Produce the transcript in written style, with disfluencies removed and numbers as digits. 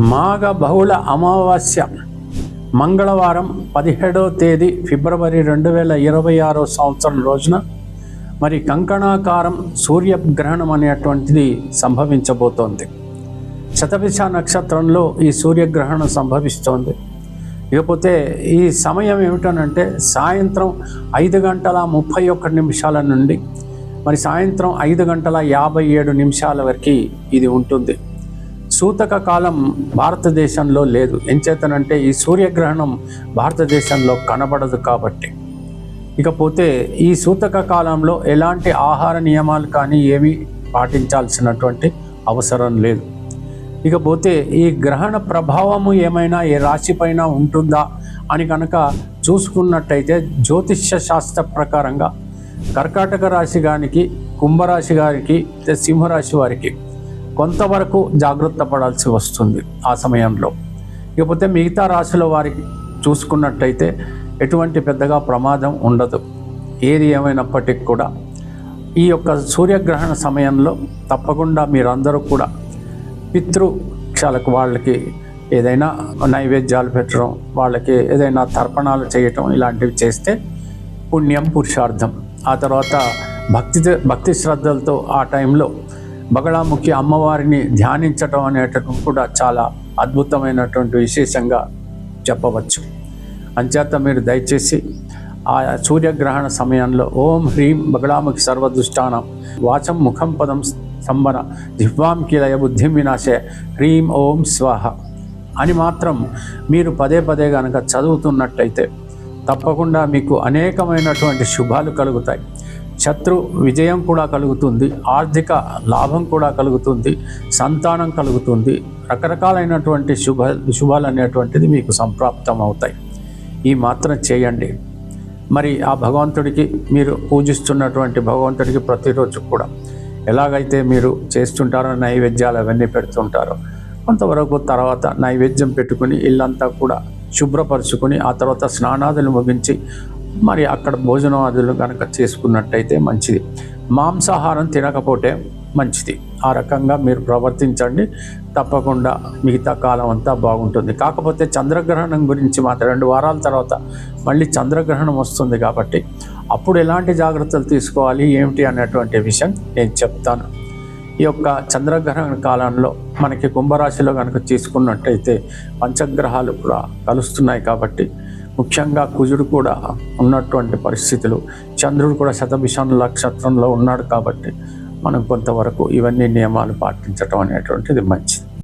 మాఘ బహుళ అమావాస్య మంగళవారం 17వ తేదీ ఫిబ్రవరి 2026 సంవత్సరం రోజున మరి కంకణాకారం సూర్యగ్రహణం అనేటువంటిది సంభవించబోతోంది. శతభిష నక్షత్రంలో ఈ సూర్యగ్రహణం సంభవిస్తోంది. ఇకపోతే ఈ సమయం ఏమిటనంటే సాయంత్రం 5:31 నుండి మరి సాయంత్రం 5:57 వరకు ఇది ఉంటుంది. సూతక కాలం భారతదేశంలో లేదు. ఎంచేతనంటే ఈ సూర్యగ్రహణం భారతదేశంలో కనబడదు కాబట్టి. ఇకపోతే ఈ సూతక కాలంలో ఎలాంటి ఆహార నియమాలు కానీ ఏమీ పాటించాల్సినటువంటి అవసరం లేదు. ఇకపోతే ఈ గ్రహణ ప్రభావము ఏమైనా ఏ రాశిపైన ఉంటుందా అని కనుక చూసుకున్నట్టయితే జ్యోతిష్య శాస్త్ర ప్రకారంగా కర్కాటక రాశి గారికి, కుంభరాశి గారికి, సింహరాశి వారికి కొంతవరకు జాగ్రత్త పడాల్సి వస్తుంది ఆ సమయంలో. ఇకపోతే మిగతా రాశుల వారికి చూసుకున్నట్టయితే ఎటువంటి పెద్దగా ప్రమాదం ఉండదు. ఏది ఏమైనప్పటికీ కూడా ఈ యొక్క సూర్యగ్రహణ సమయంలో తప్పకుండా మీరందరూ కూడా పితృక్షాలకు వాళ్ళకి ఏదైనా నైవేద్యాలు పెట్టడం, వాళ్ళకి ఏదైనా తర్పణాలు చేయటం ఇలాంటివి చేస్తే పుణ్యం పురుషార్థం. ఆ తర్వాత భక్తి శ్రద్ధలతో ఆ టైంలో బగళాముఖి అమ్మవారిని ధ్యానించటం అనేటటువంటి కూడా చాలా అద్భుతమైనటువంటి విశేషంగా చెప్పవచ్చు. అంచేత మీరు దయచేసి ఆ సూర్యగ్రహణ సమయంలో ఓం హ్రీం బగళాముఖి సర్వదుష్టానం వాచం ముఖం పదం సంబన జిహ్వాం కిలయ బుద్ధిం వినాశే హ్రీం ఓం స్వాహ అని మాత్రం మీరు పదే పదే కనుక చదువుతున్నట్టయితే తప్పకుండా మీకు అనేకమైనటువంటి శుభాలు కలుగుతాయి. శత్రు విజయం కూడా కలుగుతుంది, ఆర్థిక లాభం కూడా కలుగుతుంది, సంతానం కలుగుతుంది, రకరకాలైనటువంటి శుభాలు అనేటువంటిది మీకు సంప్రాప్తం అవుతాయి. ఈ మాత్రం చేయండి. మరి ఆ భగవంతుడికి మీరు పూజిస్తున్నటువంటి భగవంతుడికి ప్రతిరోజు కూడా ఎలాగైతే మీరు చేస్తుంటారో నైవేద్యాలు అవన్నీ పెడుతుంటారో కొంతవరకు తర్వాత నైవేద్యం పెట్టుకుని ఇల్లంతా కూడా శుభ్రపరుచుకొని ఆ తర్వాత స్నానాదులు ముగించి మరి అక్కడ భోజనాదులు కనుక చేసుకున్నట్టయితే మంచిది. మాంసాహారం తినకపోతే మంచిది. ఆ రకంగా మీరు ప్రవర్తించండి. తప్పకుండా మిగతా కాలం అంతా బాగుంటుంది. కాకపోతే చంద్రగ్రహణం గురించి మాత్రం 2 వారాల తర్వాత మళ్ళీ చంద్రగ్రహణం వస్తుంది కాబట్టి అప్పుడు ఎలాంటి జాగ్రత్తలు తీసుకోవాలి ఏమిటి అనేటువంటి విషయం నేను చెప్తాను. ఈ యొక్క చంద్రగ్రహణ కాలంలో మనకి కుంభరాశిలో కనుక తీసుకున్నట్టయితే పంచగ్రహాలు కూడా కలుస్తున్నాయి కాబట్టి ముఖ్యంగా కుజుడు కూడా ఉన్నటువంటి పరిస్థితులు, చంద్రుడు కూడా శతభిష నక్షత్రంలో ఉన్నాడు కాబట్టి మనం కొంతవరకు ఇవన్నీ నియమాలు పాటించడం అనేటువంటిది మంచిది.